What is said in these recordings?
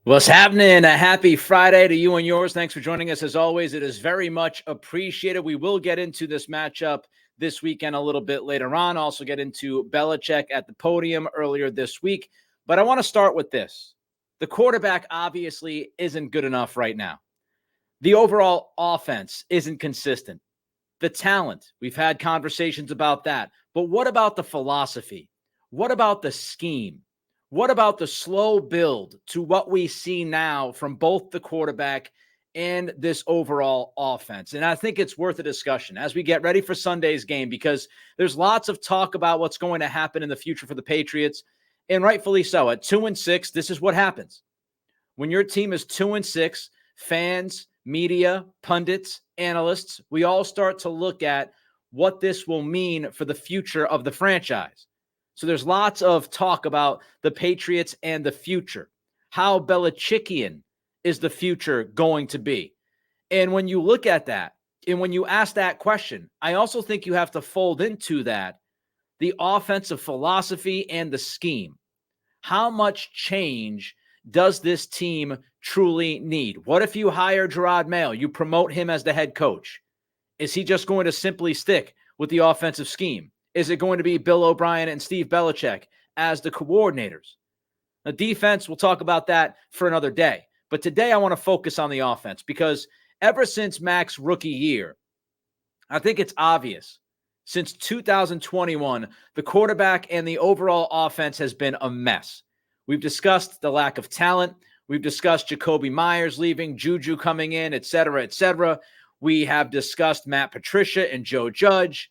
What's happening? A happy Friday to you and yours. Thanks for joining us. As always, it is very much appreciated. We will get into this matchup this weekend a little bit later on. Also get into Belichick at the podium earlier this week. But I want to start with this. The quarterback obviously isn't good enough right now. The overall offense isn't consistent. The talent, we've had conversations about that. But what about the philosophy? What about the scheme? What about the slow build to what we see now from both the quarterback and this overall offense? And I think it's worth a discussion as we get ready for Sunday's game, because there's lots of talk about what's going to happen in the future for the Patriots, and rightfully so. At 2-6, this is what happens. When your team is 2-6, fans, media, pundits, analysts, we all start to look at what this will mean for the future of the franchise. So there's lots of talk about the Patriots and the future. How Belichickian is the future going to be? And when you look at that, and when you ask that question, I also think you have to fold into that the offensive philosophy and the scheme. How much change does this team truly need? What if you hire Gerard Mayo, you promote him as the head coach? Is he just going to simply stick with the offensive scheme? Is it going to be Bill O'Brien and Steve Belichick as the coordinators? The defense, we'll talk about that for another day. But today I want to focus on the offense, because ever since Mac's rookie year, I think it's obvious. Since 2021, the quarterback and the overall offense has been a mess. We've discussed the lack of talent. We've discussed Jacoby Myers leaving, Juju coming in, et cetera, et cetera. We have discussed Matt Patricia and Joe Judge,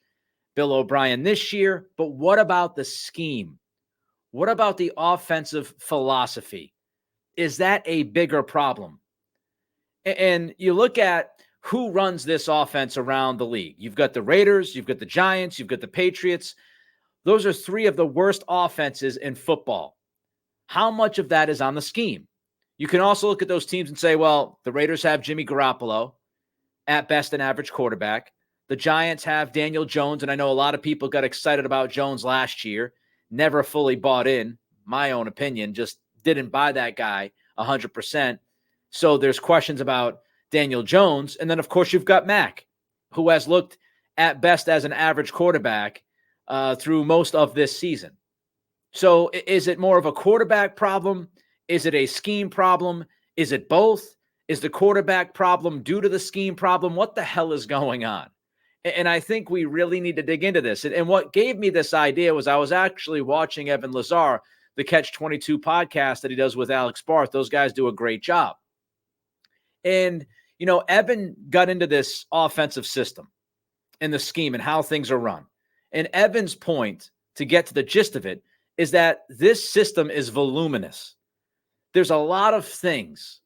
Bill O'Brien this year. But what about the scheme? What about the offensive philosophy? Is that a bigger problem? And you look at who runs this offense around the league. You've got the Raiders, you've got the Giants, you've got the Patriots. Those are three of the worst offenses in football. How much of that is on the scheme? You can also look at those teams and say, well, the Raiders have Jimmy Garoppolo, at best an average quarterback. The Giants have Daniel Jones, and I know a lot of people got excited about Jones last year. Never fully bought in, my own opinion, just didn't buy that guy 100%. So there's questions about Daniel Jones. And then, of course, you've got Mac, who has looked at best as an average quarterback through most of this season. So is it more of a quarterback problem? Is it a scheme problem? Is it both? Is the quarterback problem due to the scheme problem? What the hell is going on? And I think we really need to dig into this. And what gave me this idea was I was actually watching Evan Lazar, the Catch 22 podcast that he does with Alex Barth. Those guys do a great job. And, you know, Evan got into this offensive system and the scheme and how things are run. And Evan's point, to get to the gist of it, is that this system is voluminous. There's a lot of things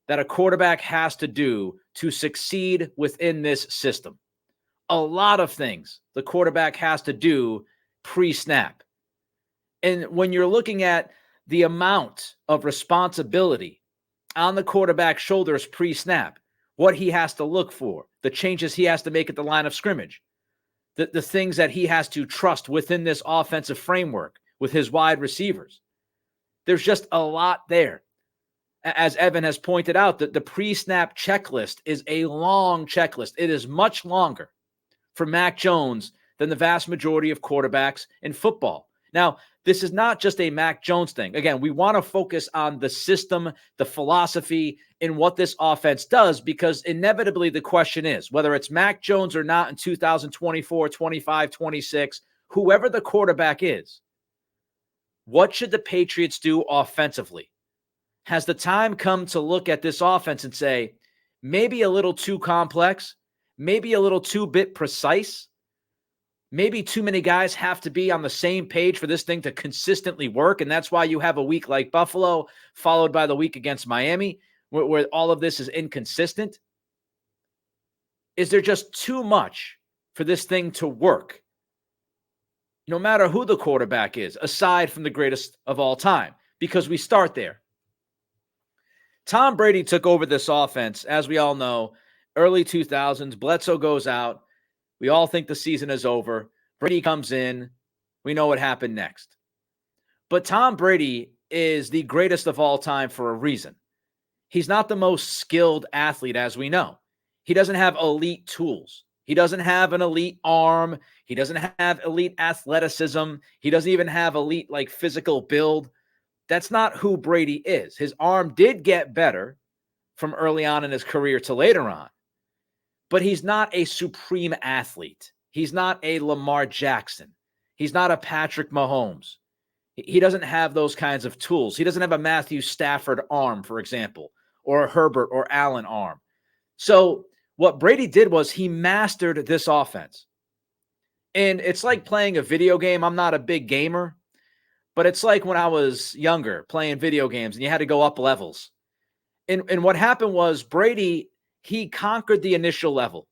that a quarterback has to do to succeed within this system. A lot of things the quarterback has to do pre-snap. And when you're looking at the amount of responsibility on the quarterback's shoulders pre-snap, what he has to look for, the changes he has to make at the line of scrimmage, the things that he has to trust within this offensive framework with his wide receivers. There's just a lot there. As Evan has pointed out, the pre-snap checklist is a long checklist. It is much longer for Mac Jones than the vast majority of quarterbacks in football. Now, this is not just a Mac Jones thing. Again, we want to focus on the system, the philosophy, and what this offense does, because inevitably the question is, whether it's Mac Jones or not in 2024, 25, 26, whoever the quarterback is, what should the Patriots do offensively? Has the time come to look at this offense and say, maybe a little too complex, maybe a little too bit precise, maybe too many guys have to be on the same page for this thing to consistently work, and that's why you have a week like Buffalo, followed by the week against Miami, where all of this is inconsistent? Is there just too much for this thing to work? No matter who the quarterback is, aside from the greatest of all time, because we start there. Tom Brady took over this offense, as we all know, early 2000s. Bledsoe goes out. We all think the season is over. Brady comes in. We know what happened next. But Tom Brady is the greatest of all time for a reason. He's not the most skilled athlete, as we know. He doesn't have elite tools. He doesn't have an elite arm. He doesn't have elite athleticism. He doesn't even have elite physical build. That's not who Brady is. His arm did get better from early on in his career to later on, but he's not a supreme athlete. He's not a Lamar Jackson. He's not a Patrick Mahomes. He doesn't have those kinds of tools. He doesn't have a Matthew Stafford arm, for example, or a Herbert or Allen arm. So what Brady did was he mastered this offense. And it's like playing a video game. I'm not a big gamer, but it's like when I was younger playing video games and you had to go up levels. And what happened was Brady, he conquered the initial level.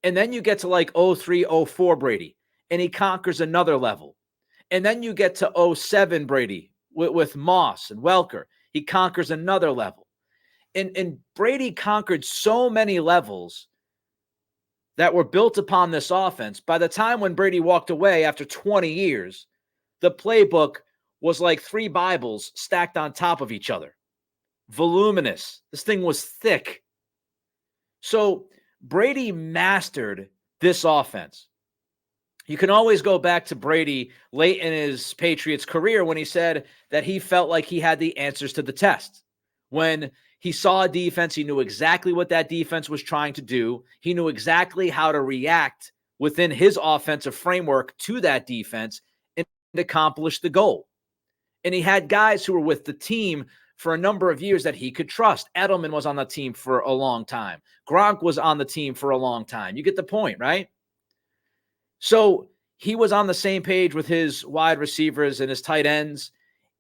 And then you get to 03, 04 Brady, and he conquers another level. And then you get to 07 Brady with Moss and Welker. He conquers another level. And Brady conquered so many levels that were built upon this offense. By the time when Brady walked away after 20 years, the playbook was like 3 Bibles stacked on top of each other. Voluminous. This thing was thick. So Brady mastered this offense. You can always go back to Brady late in his Patriots career when he said that he felt like he had the answers to the test. When he saw a defense, he knew exactly what that defense was trying to do. He knew exactly how to react within his offensive framework to that defense and accomplish the goal. And he had guys who were with the team for a number of years that he could trust. Edelman was on the team for a long time. Gronk was on the team for a long time. You get the point, right? So he was on the same page with his wide receivers and his tight ends,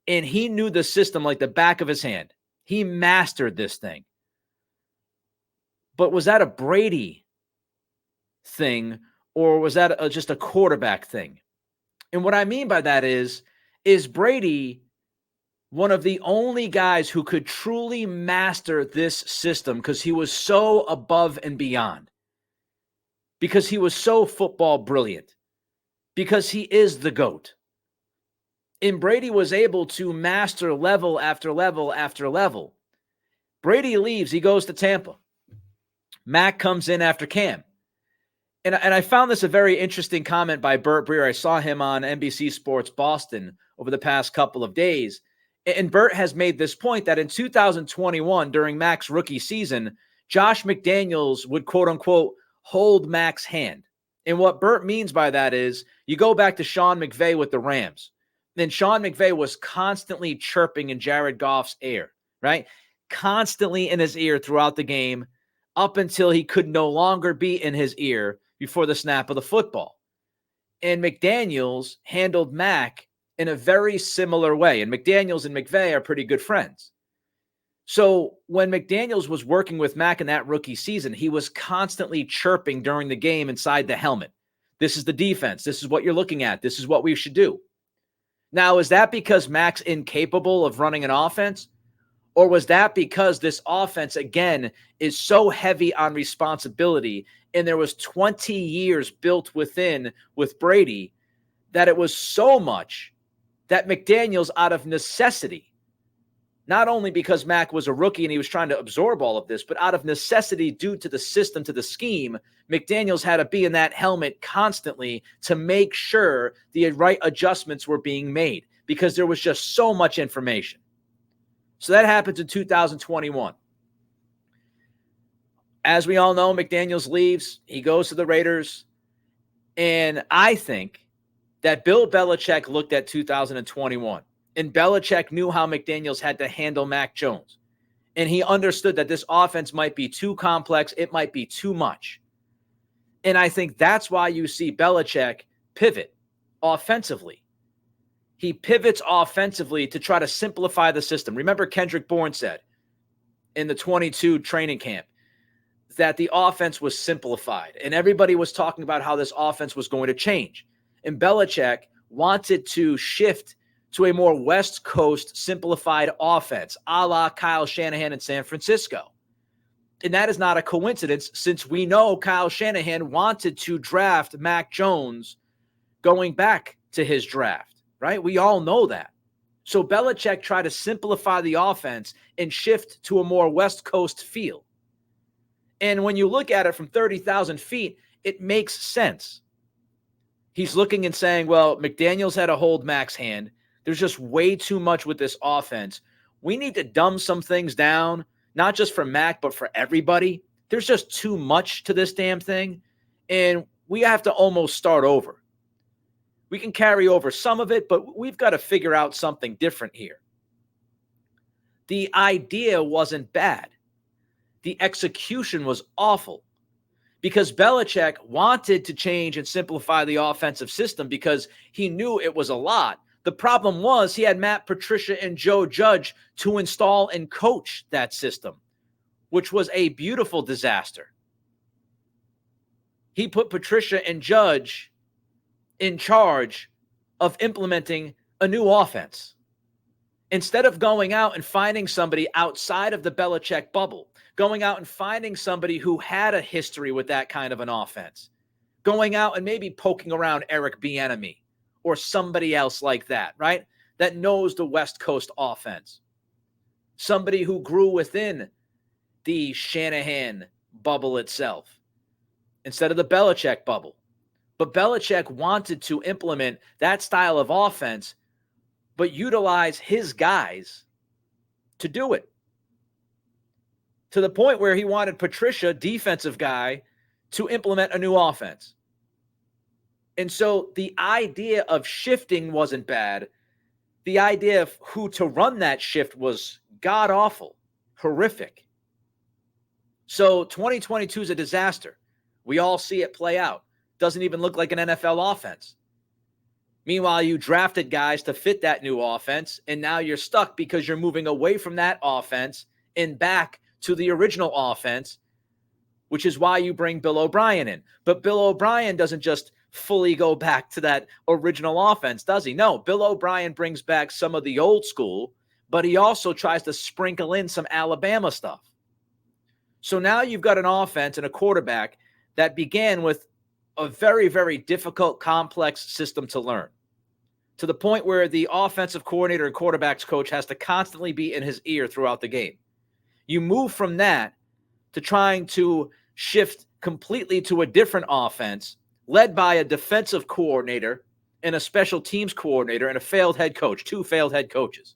and he knew the system like the back of his hand. He mastered this thing. But was that a Brady thing, or was that just a quarterback thing? And what I mean by that is Brady one of the only guys who could truly master this system because he was so above and beyond, because he was so football brilliant, because he is the GOAT. And Brady was able to master level after level after level. Brady leaves. He goes to Tampa. Mac comes in after Cam. And I found this a very interesting comment by Burt Breer. I saw him on NBC Sports Boston over the past couple of days. And Burt has made this point that in 2021, during Mac's rookie season, Josh McDaniels would, quote unquote, hold Mac's hand. And what Burt means by that is you go back to Sean McVay with the Rams. Then Sean McVay was constantly chirping in Jared Goff's ear, right? Constantly in his ear throughout the game up until he could no longer be in his ear before the snap of the football. And McDaniels handled Mac in a very similar way. And McDaniels and McVay are pretty good friends. So when McDaniels was working with Mac in that rookie season, he was constantly chirping during the game inside the helmet. This is the defense. This is what you're looking at. This is what we should do. Now, is that because Mac's incapable of running an offense? Or was that because this offense, again, is so heavy on responsibility and there was 20 years built within with Brady that it was so much that McDaniels, out of necessity, not only because Mac was a rookie and he was trying to absorb all of this, but out of necessity due to the system, to the scheme, McDaniels had to be in that helmet constantly to make sure the right adjustments were being made because there was just so much information. So that happens in 2021. As we all know, McDaniels leaves. He goes to the Raiders. And I think that Bill Belichick looked at 2021. And Belichick knew how McDaniels had to handle Mac Jones. And he understood that this offense might be too complex. It might be too much. And I think that's why you see Belichick pivot offensively. He pivots offensively to try to simplify the system. Remember Kendrick Bourne said in the 22 training camp that the offense was simplified. And everybody was talking about how this offense was going to change. And Belichick wanted to shift to a more West Coast simplified offense, a la Kyle Shanahan in San Francisco. And that is not a coincidence since we know Kyle Shanahan wanted to draft Mac Jones going back to his draft, right? We all know that. So Belichick tried to simplify the offense and shift to a more West Coast feel. And when you look at it from 30,000 feet, it makes sense. He's looking and saying, well, McDaniels had to hold Mac's hand. There's just way too much with this offense. We need to dumb some things down, not just for Mac, but for everybody. There's just too much to this damn thing. And we have to almost start over. We can carry over some of it, but we've got to figure out something different here. The idea wasn't bad. The execution was awful because Belichick wanted to change and simplify the offensive system because he knew it was a lot. The problem was he had Matt Patricia and Joe Judge to install and coach that system, which was a beautiful disaster. He put Patricia and Judge in charge of implementing a new offense. Instead of going out and finding somebody outside of the Belichick bubble, going out and finding somebody who had a history with that kind of an offense, going out and maybe poking around Eric Bieniemy or somebody else like that, right? That knows the West Coast offense. Somebody who grew within the Shanahan bubble itself instead of the Belichick bubble. But Belichick wanted to implement that style of offense, but utilize his guys to do it. To the point where he wanted Patricia, defensive guy, to implement a new offense. And so the idea of shifting wasn't bad. The idea of who to run that shift was god-awful, horrific. So 2022 is a disaster. We all see it play out. Doesn't even look like an NFL offense. Meanwhile, you drafted guys to fit that new offense, and now you're stuck because you're moving away from that offense and back to the original offense, which is why you bring Bill O'Brien in. But Bill O'Brien doesn't just fully go back to that original offense, does he? No, Bill O'Brien brings back some of the old school, but he also tries to sprinkle in some Alabama stuff. So now you've got an offense and a quarterback that began with a very, very difficult, complex system to learn, to the point where the offensive coordinator and quarterbacks coach has to constantly be in his ear throughout the game. You move from that to trying to shift completely to a different offense led by a defensive coordinator and a special teams coordinator and a failed head coach, two failed head coaches.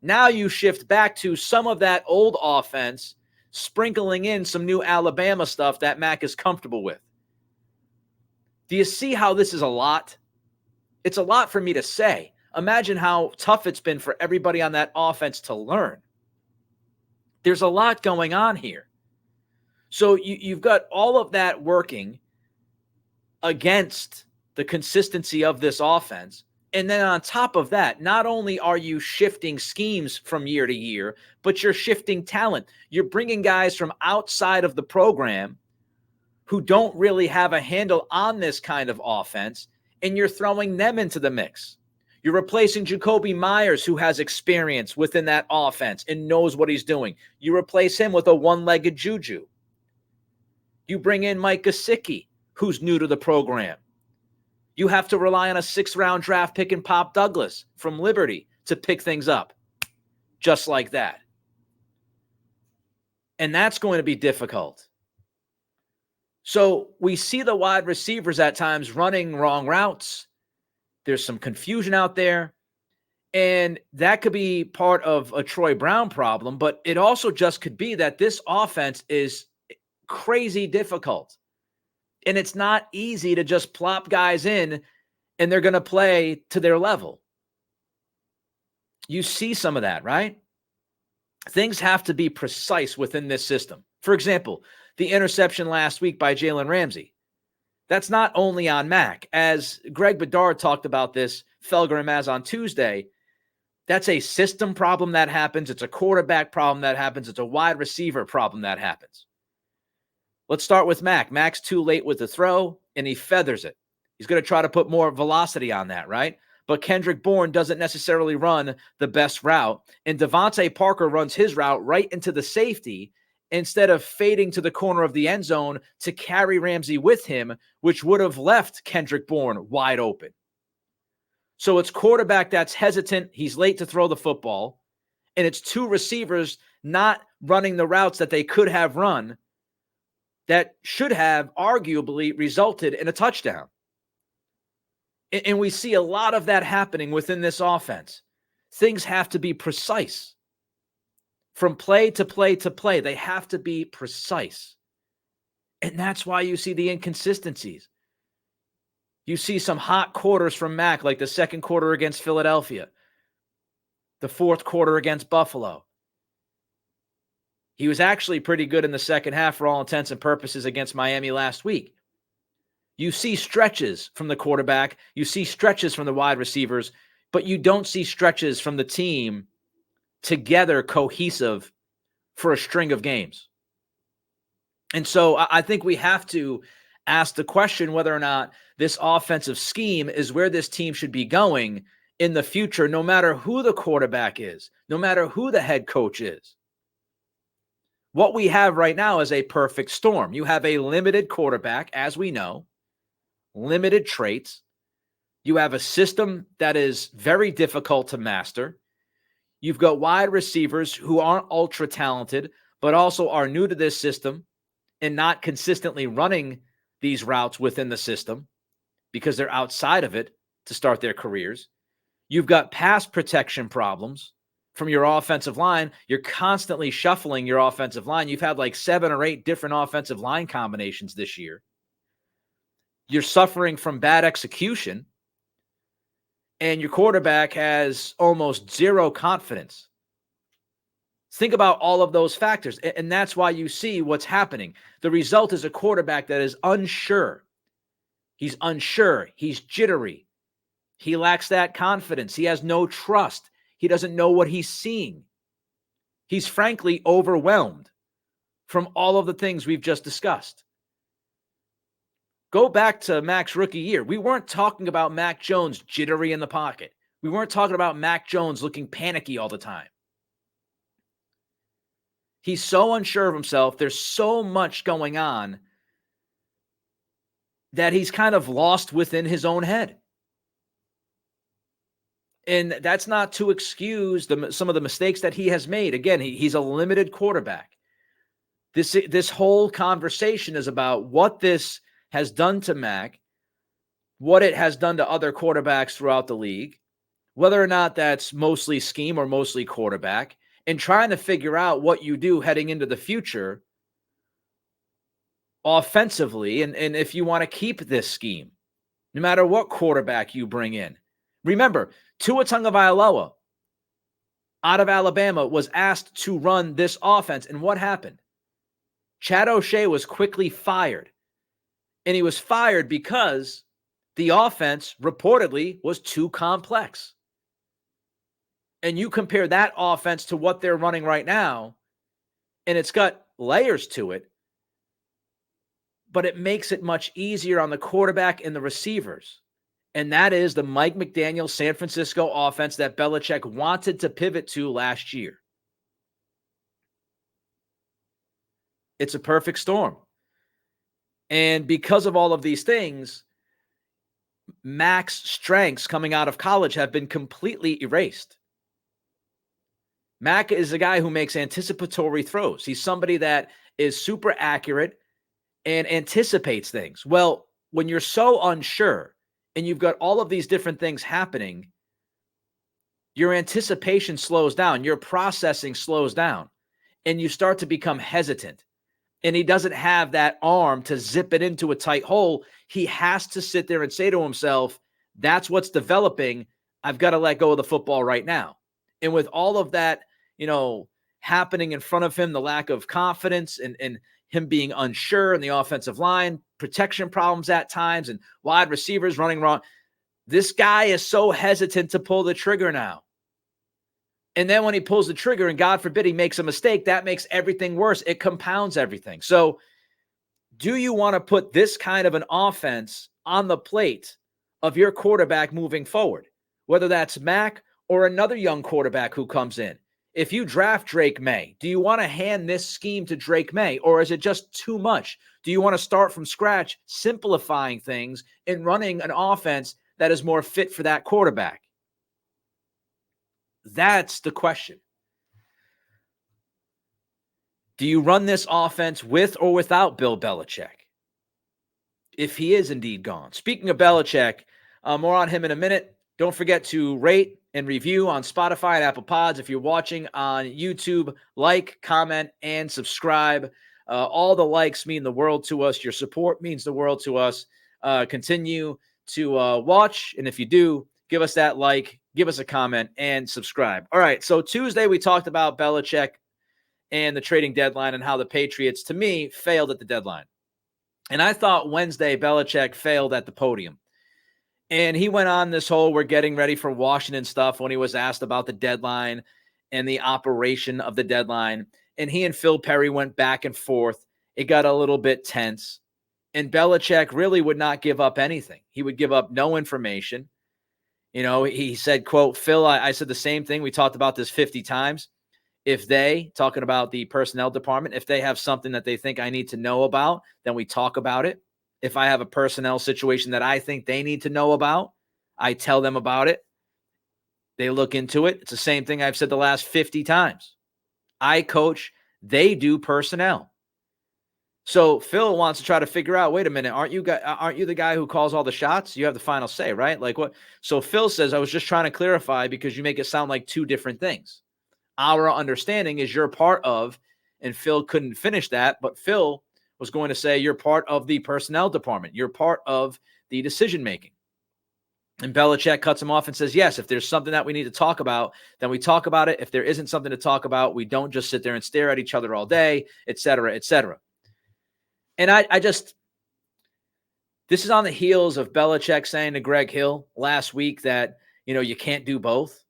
Now you shift back to some of that old offense, sprinkling in some new Alabama stuff that Mac is comfortable with. Do you see how this is a lot? It's a lot for me to say. Imagine how tough it's been for everybody on that offense to learn. There's a lot going on here. So you've got all of that working against the consistency of this offense. And then on top of that, not only are you shifting schemes from year to year, but you're shifting talent. You're bringing guys from outside of the program who don't really have a handle on this kind of offense, and you're throwing them into the mix. You're replacing Jacoby Myers, who has experience within that offense and knows what he's doing. You replace him with a one-legged Juju. You bring in Mike Gesicki, who's new to the program. You have to rely on a 6th-round draft pick in Pop Douglas from Liberty to pick things up, just like that. And that's going to be difficult. So we see the wide receivers at times running wrong routes. There's some confusion out there. And that could be part of a Troy Brown problem, but it also just could be that this offense is crazy difficult. And it's not easy to just plop guys in and they're going to play to their level. You see some of that, right? Things have to be precise within this system. For example, the interception last week by Jalen Ramsey. That's not only on Mac. As Greg Bedard talked about this, Felger and Maz on Tuesday, that's a system problem that happens. It's a quarterback problem that happens. It's a wide receiver problem that happens. Let's start with Mac. Mac's too late with the throw, and he feathers it. He's going to try to put more velocity on that, right? But Kendrick Bourne doesn't necessarily run the best route, and Devontae Parker runs his route right into the safety instead of fading to the corner of the end zone to carry Ramsey with him, which would have left Kendrick Bourne wide open. So it's quarterback that's hesitant. He's late to throw the football. And it's two receivers not running the routes that they could have run that should have arguably resulted in a touchdown. And we see a lot of that happening within this offense. Things have to be precise. From play to play to play, they have to be precise. And that's why you see the inconsistencies. You see some hot quarters from Mac, like the second quarter against Philadelphia, the fourth quarter against Buffalo. He was actually pretty good in the second half for all intents and purposes against Miami last week. You see stretches from the quarterback. You see stretches from the wide receivers, but you don't see stretches from the team together cohesive for a string of games. And so I think we have to ask the question whether or not this offensive scheme is where this team should be going in the future, no matter who the quarterback is, no matter who the head coach is. What we have right now is a perfect storm. You have a limited quarterback, as we know, limited traits. You have a system that is very difficult to master. You've got wide receivers who aren't ultra talented, but also are new to this system and not consistently running these routes within the system because they're outside of it to start their careers. You've got pass protection problems from your offensive line. You're constantly shuffling your offensive line. You've had like 7 or 8 different offensive line combinations this year. You're suffering from bad execution, and your quarterback has almost zero confidence. Think about all of those factors, and that's why you see what's happening. The result is a quarterback that is unsure. He's unsure. He's jittery. He lacks that confidence. He has no trust. He doesn't know what he's seeing. He's frankly overwhelmed from all of the things we've just discussed. Go back to Mac's rookie year. We weren't talking about Mac Jones jittery in the pocket. We weren't talking about Mac Jones looking panicky all the time. He's so unsure of himself. There's so much going on that he's kind of lost within his own head. And that's not to excuse some of the mistakes that he has made. Again, he's a limited quarterback. This whole conversation is about what this has done to Mac, what it has done to other quarterbacks throughout the league, whether or not that's mostly scheme or mostly quarterback, and trying to figure out what you do heading into the future offensively, and if you want to keep this scheme, no matter what quarterback you bring in. Remember, Tua Tagovailoa out of Alabama was asked to run this offense, and what happened? Chad O'Shea was quickly fired, and he was fired because the offense reportedly was too complex. And you compare that offense to what they're running right now, and it's got layers to it, but it makes it much easier on the quarterback and the receivers. And that is the Mike McDaniel San Francisco offense that Belichick wanted to pivot to last year. It's a perfect storm. And because of all of these things, Mac's strengths coming out of college have been completely erased. Mac is a guy who makes anticipatory throws. He's somebody that is super accurate and anticipates things. Well, when you're so unsure and you've got all of these different things happening, your anticipation slows down, your processing slows down, and you start to become hesitant. And he doesn't have that arm to zip it into a tight hole. He has to sit there and say to himself, that's what's developing. I've got to let go of the football right now. And with all of that, happening in front of him, the lack of confidence and him being unsure in the offensive line, protection problems at times, and wide receivers running wrong, this guy is so hesitant to pull the trigger now. And then when he pulls the trigger, and God forbid he makes a mistake, that makes everything worse. It compounds everything. So do you want to put this kind of an offense on the plate of your quarterback moving forward, whether that's Mac or another young quarterback who comes in? If you draft Drake May, do you want to hand this scheme to Drake May, or is it just too much? Do you want to start from scratch, simplifying things and running an offense that is more fit for that quarterback? That's the question. Do you run this offense with or without Bill Belichick, if he is indeed gone? Speaking of Belichick, more on him in a minute. Don't forget to rate and review on Spotify and Apple Pods. If you're watching on YouTube, like, comment, and subscribe. All the likes mean the world to us. Your support means the world to us. Continue to watch, and if you do, give us that like, give us a comment, and subscribe. All right, so Tuesday we talked about Belichick and the trading deadline and how the Patriots, to me, failed at the deadline. And I thought Wednesday Belichick failed at the podium. And he went on this whole we're getting ready for Washington stuff when he was asked about the deadline and the operation of the deadline. And he and Phil Perry went back and forth. It got a little bit tense. And Belichick really would not give up anything. He would give up no information. He said, quote, Phil, I said the same thing. We talked about this 50 times. If they, talking about the personnel department, if they have something that they think I need to know about, then we talk about it. If I have a personnel situation that I think they need to know about, I tell them about it. They look into it. It's the same thing I've said the last 50 times. I coach, they do personnel. So Phil wants to try to figure out, wait a minute, aren't you the guy who calls all the shots? You have the final say, right? Like what? So Phil says, I was just trying to clarify because you make it sound like two different things. Our understanding is you're part of, and Phil couldn't finish that, but Phil was going to say you're part of the personnel department. You're part of the decision-making. And Belichick cuts him off and says, yes, if there's something that we need to talk about, then we talk about it. If there isn't something to talk about, we don't just sit there and stare at each other all day, et cetera, et cetera. And this is on the heels of Belichick saying to Greg Hill last week that, you can't do both.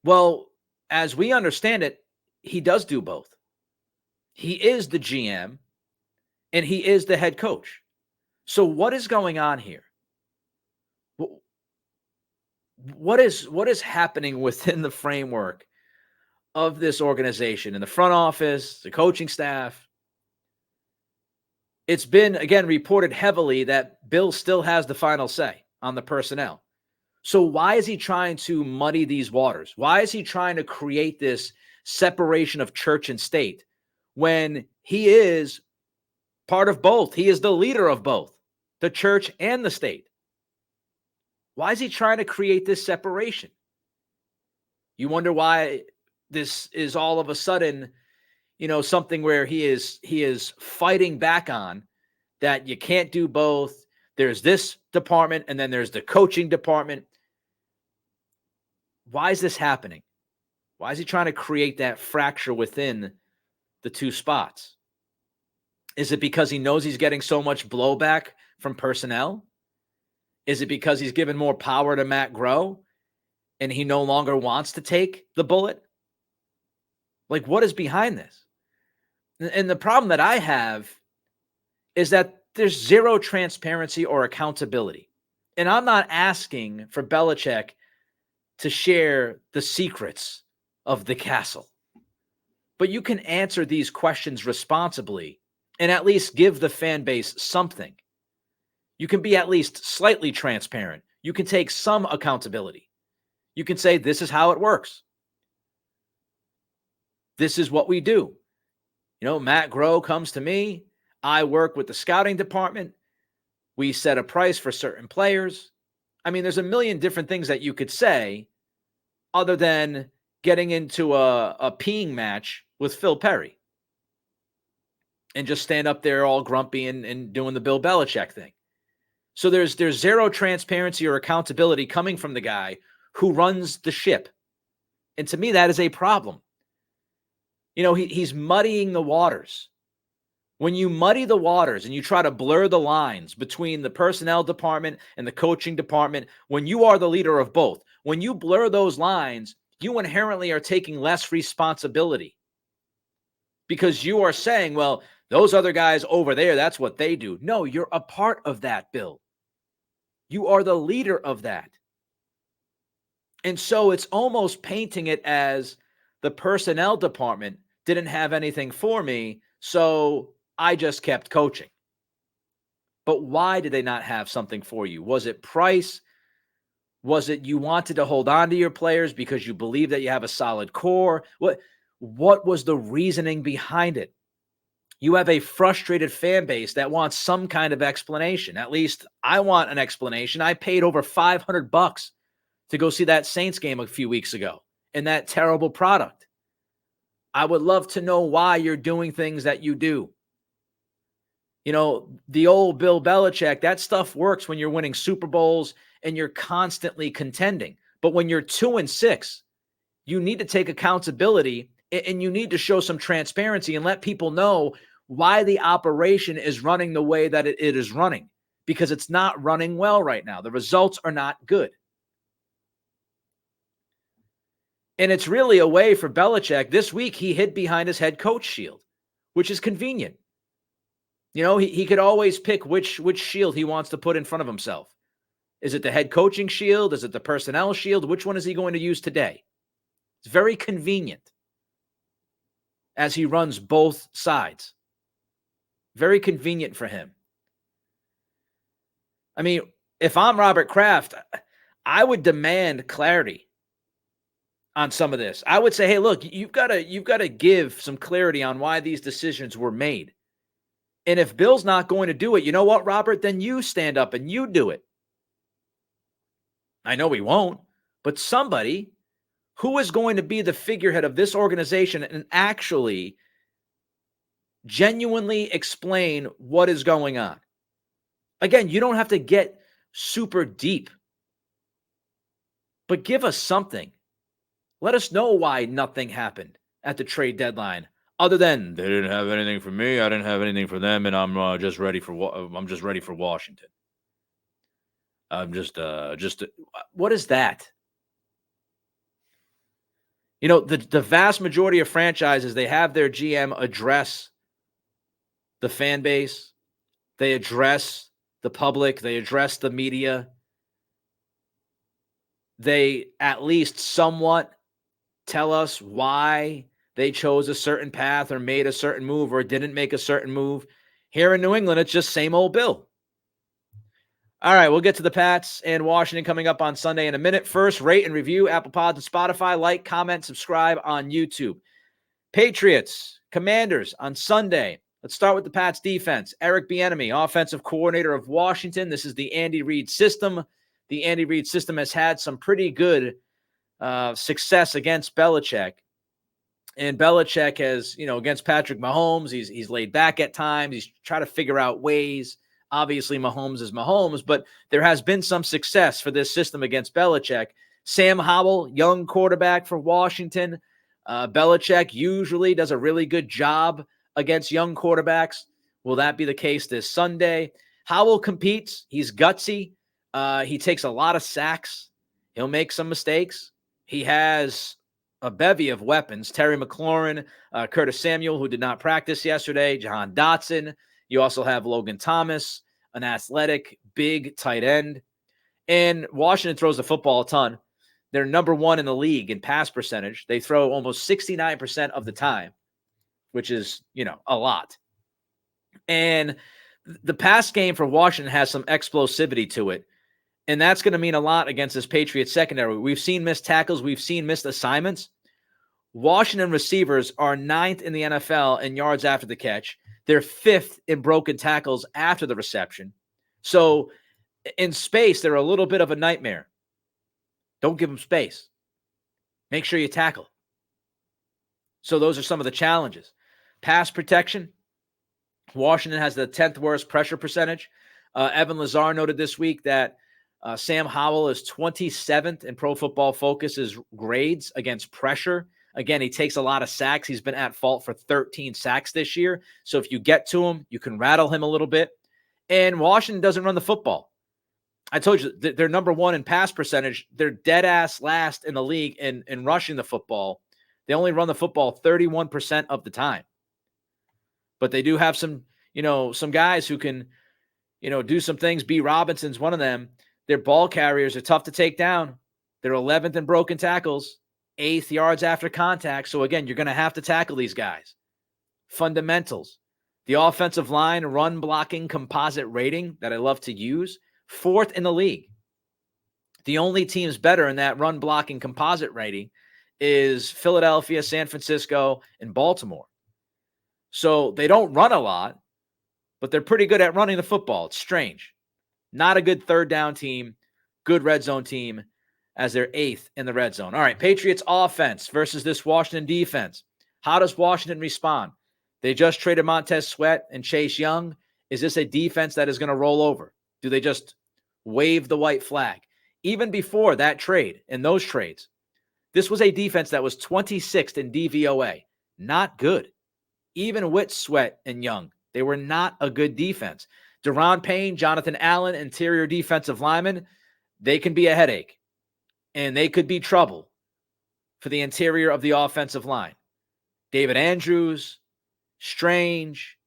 Well, as we understand it, he does do both. He is the GM and he is the head coach. So what is going on here? What is happening within the framework of this organization, in the front office, the coaching staff? It's been, again, reported heavily that Bill still has the final say on the personnel. So why is he trying to muddy these waters? Why is he trying to create this separation of church and state when he is part of both? He is the leader of both, the church and the state. Why is he trying to create this separation? You wonder why this is all of a sudden, something where he is fighting back on that you can't do both. There's this department and then there's the coaching department. Why is this happening? Why is he trying to create that fracture within the two spots? Is it because he knows he's getting so much blowback from personnel? Is it because he's given more power to Matt Groh and he no longer wants to take the bullet? Like, what is behind this? And the problem that I have is that there's zero transparency or accountability. And I'm not asking for Belichick to share the secrets of the castle. But you can answer these questions responsibly and at least give the fan base something. You can be at least slightly transparent. You can take some accountability. You can say, this is how it works. This is what we do. Matt Groh comes to me. I work with the scouting department. We set a price for certain players. I mean, there's a million different things that you could say other than getting into a peeing match with Phil Perry and just stand up there all grumpy and doing the Bill Belichick thing. So there's zero transparency or accountability coming from the guy who runs the ship. And to me, that is a problem. He's muddying the waters. When you muddy the waters and you try to blur the lines between the personnel department and the coaching department, when you are the leader of both, when you blur those lines, you inherently are taking less responsibility because you are saying, well, those other guys over there, that's what they do. No, you're a part of that, Bill. You are the leader of that. And so it's almost painting it as the personnel department didn't have anything for me, so I just kept coaching. But why did they not have something for you? Was it price? Was it you wanted to hold on to your players because you believe that you have a solid core? What was the reasoning behind it? You have a frustrated fan base that wants some kind of explanation. At least I want an explanation. I paid over $500 to go see that Saints game a few weeks ago and that terrible product. I would love to know why you're doing things that you do. You know, the old Bill Belichick, that stuff works when you're winning Super Bowls and you're constantly contending. But when you're 2-6, you need to take accountability and you need to show some transparency and let people know why the operation is running the way that it is running, because it's not running well right now. The results are not good. And it's really a way for Belichick. This week, he hid behind his head coach shield, which is convenient. You know, he could always pick which shield he wants to put in front of himself. Is it the head coaching shield? Is it the personnel shield? Which one is he going to use today? It's very convenient as he runs both sides. Very convenient for him. I mean, if I'm Robert Kraft, I would demand clarity on some of this. I would say, hey, look, you've got to give some clarity on why these decisions were made. And if Bill's not going to do it, you know what, Robert? Then you stand up and you do it. I know he won't, but somebody who is going to be the figurehead of this organization and actually genuinely explain what is going on. Again, you don't have to get super deep, but give us something. Let us know why nothing happened at the trade deadline, other than they didn't have anything for me, I didn't have anything for them, and I'm just ready for Washington. What is that? You know, the vast majority of franchises, they have their GM address the fan base, they address the public, they address the media. They at least somewhat tell us why they chose a certain path or made a certain move or didn't make a certain move. Here in New England, it's just same old Bill. All right, we'll get to the Pats and Washington coming up on Sunday in a minute. First, rate and review Apple Pods and Spotify. Like, comment, subscribe on YouTube. Patriots-Commanders on Sunday. Let's start with the Pats defense. Eric Bieniemy, offensive coordinator of Washington. This is the Andy Reid system. The Andy Reid system has had some pretty good success against Belichick. And Belichick has, against Patrick Mahomes, he's laid back at times. He's trying to figure out ways. Obviously, Mahomes is Mahomes, but there has been some success for this system against Belichick. Sam Howell, young quarterback for Washington. Belichick usually does a really good job against young quarterbacks. Will that be the case this Sunday? Howell competes. He's gutsy. He takes a lot of sacks. He'll make some mistakes. He has a bevy of weapons. Terry McLaurin, Curtis Samuel, who did not practice yesterday, Jahan Dotson. You also have Logan Thomas, an athletic, big tight end. And Washington throws the football a ton. They're number one in the league in pass percentage. They throw almost 69% of the time, which is, a lot. And the pass game for Washington has some explosivity to it. And that's going to mean a lot against this Patriots secondary. We've seen missed tackles. We've seen missed assignments. Washington receivers are 9th in the NFL in yards after the catch. They're 5th in broken tackles after the reception. So in space, they're a little bit of a nightmare. Don't give them space. Make sure you tackle. So those are some of the challenges. Pass protection. Washington has the 10th worst pressure percentage. Evan Lazar noted this week that Sam Howell is 27th in Pro Football Focus's grades against pressure. Again, he takes a lot of sacks. He's been at fault for 13 sacks this year. So if you get to him, you can rattle him a little bit. And Washington doesn't run the football. I told you, they're number one in pass percentage. They're dead ass last in the league in rushing the football. They only run the football 31% of the time. But they do have some guys who can, do some things. B. Robinson's one of them. Their ball carriers are tough to take down. They're 11th in broken tackles, 8th yards after contact. So again, you're going to have to tackle these guys. Fundamentals. The offensive line run blocking composite rating that I love to use, 4th in the league. The only teams better in that run blocking composite rating is Philadelphia, San Francisco, and Baltimore. So they don't run a lot, but they're pretty good at running the football. It's strange. Not a good third down team, good red zone team as they're 8th in the red zone. All right, Patriots offense versus this Washington defense. How does Washington respond? They just traded Montez Sweat and Chase Young. Is this a defense that is going to roll over? Do they just wave the white flag? Even before that trade and those trades, this was a defense that was 26th in DVOA. Not good. Even with Sweat and Young, they were not a good defense. Deron Payne, Jonathan Allen, interior defensive linemen, they can be a headache. And they could be trouble for the interior of the offensive line. David Andrews, Strange,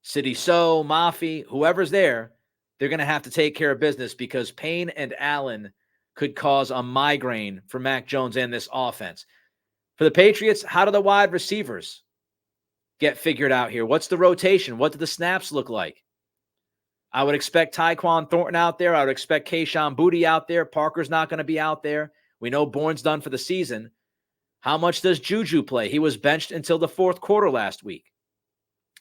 City So, Mafi, whoever's there, they're going to have to take care of business because Payne and Allen could cause a migraine for Mac Jones and this offense. For the Patriots, how do the wide receivers get figured out here? What's the rotation? What do the snaps look like? I would expect Tyquan Thornton out there. I would expect Kayshon Boutte out there. Parker's not going to be out there. We know Bourne's done for the season. How much does Juju play? He was benched until the fourth quarter last week.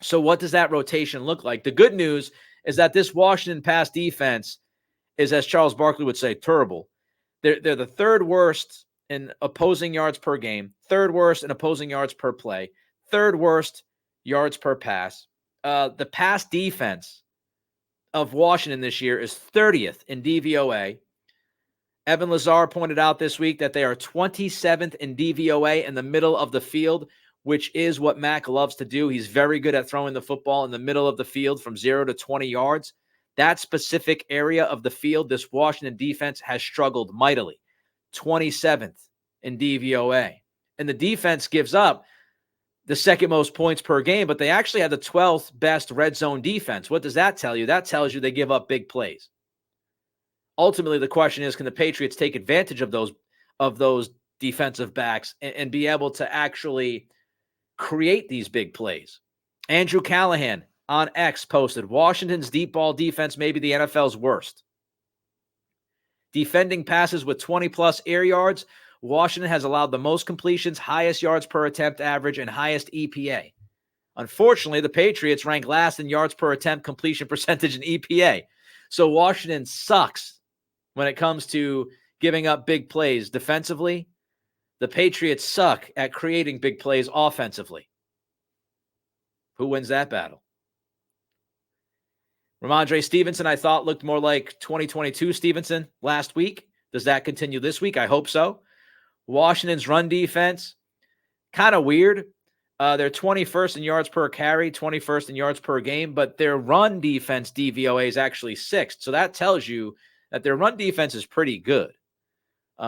So what does that rotation look like? The good news is that this Washington pass defense is, as Charles Barkley would say, terrible. They're the third worst in opposing yards per game, third worst in opposing yards per play, third worst yards per pass. The pass defense of Washington this year is 30th in DVOA. Evan Lazar pointed out this week that they are 27th in DVOA in the middle of the field, which is what Mac loves to do. He's very good at throwing the football in the middle of the field from 0 to 20 yards. That specific area of the field, this Washington defense has struggled mightily. 27th in DVOA. And the defense gives up the second most points per game, but they actually have the 12th best red zone defense. What does that tell you? That tells you they give up big plays. Ultimately, the question is, can the Patriots take advantage of those defensive backs and be able to actually create these big plays? Andrew Callahan on X posted, Washington's deep ball defense may be the NFL's worst. Defending passes with 20-plus air yards, Washington has allowed the most completions, highest yards per attempt average, and highest EPA. Unfortunately, the Patriots rank last in yards per attempt, completion percentage, and EPA. So Washington sucks when it comes to giving up big plays defensively. The Patriots suck at creating big plays offensively. Who wins that battle? Ramondre Stevenson, I thought, looked more like 2022 Stevenson last week. Does that continue this week? I hope so. Washington's run defense, kind of weird. They're 21st in yards per carry, 21st in yards per game, but their run defense DVOA is actually 6th. So that tells you that their run defense is pretty good.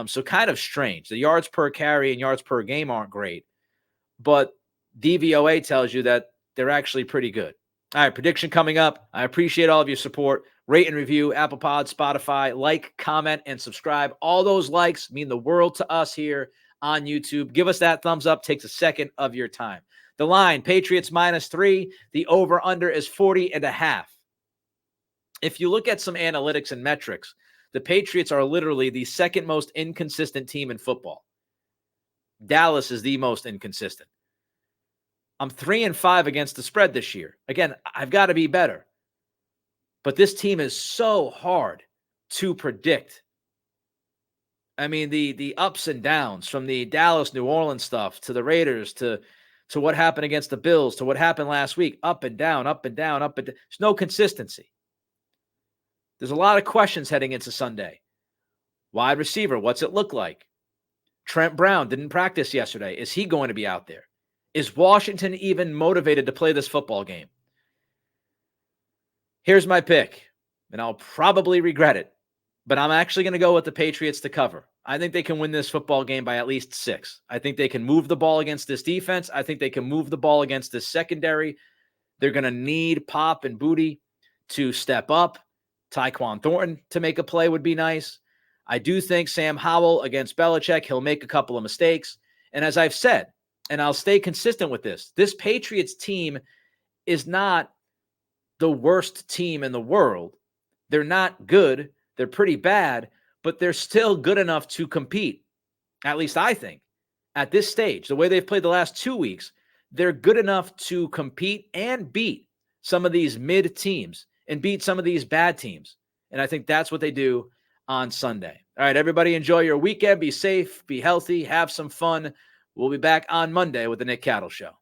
So kind of strange. The yards per carry and yards per game aren't great, but DVOA tells you that they're actually pretty good. All right, prediction coming up. I appreciate all of your support. Rate and review, Apple Pod, Spotify. Like, comment, and subscribe. All those likes mean the world to us here on YouTube. Give us that thumbs up. Takes a second of your time. The line, Patriots -3. The over-under is 40.5. If you look at some analytics and metrics, the Patriots are literally the second most inconsistent team in football. Dallas is the most inconsistent. I'm 3-5 against the spread this year. Again, I've got to be better. But this team is so hard to predict. I mean, the ups and downs from the Dallas, New Orleans stuff to the Raiders to what happened against the Bills to what happened last week, up and down, up and down, up and down. There's no consistency. There's a lot of questions heading into Sunday. Wide receiver, what's it look like? Trent Brown didn't practice yesterday. Is he going to be out there? Is Washington even motivated to play this football game? Here's my pick, and I'll probably regret it, but I'm actually going to go with the Patriots to cover. I think they can win this football game by at least 6. I think they can move the ball against this defense. I think they can move the ball against this secondary. They're going to need Pop and Boutte to step up. Tyquan Thornton to make a play would be nice. I do think Sam Howell against Belichick, he'll make a couple of mistakes. And as I've said, and I'll stay consistent with this Patriots team is not the worst team in the world. They're not good. They're pretty bad, but they're still good enough to compete. At least I think at this stage, the way they've played the last 2 weeks, they're good enough to compete and beat some of these mid teams and beat some of these bad teams. And I think that's what they do on Sunday. All right, everybody, enjoy your weekend. Be safe, be healthy, have some fun. We'll be back on Monday with the Nick Cattle Show.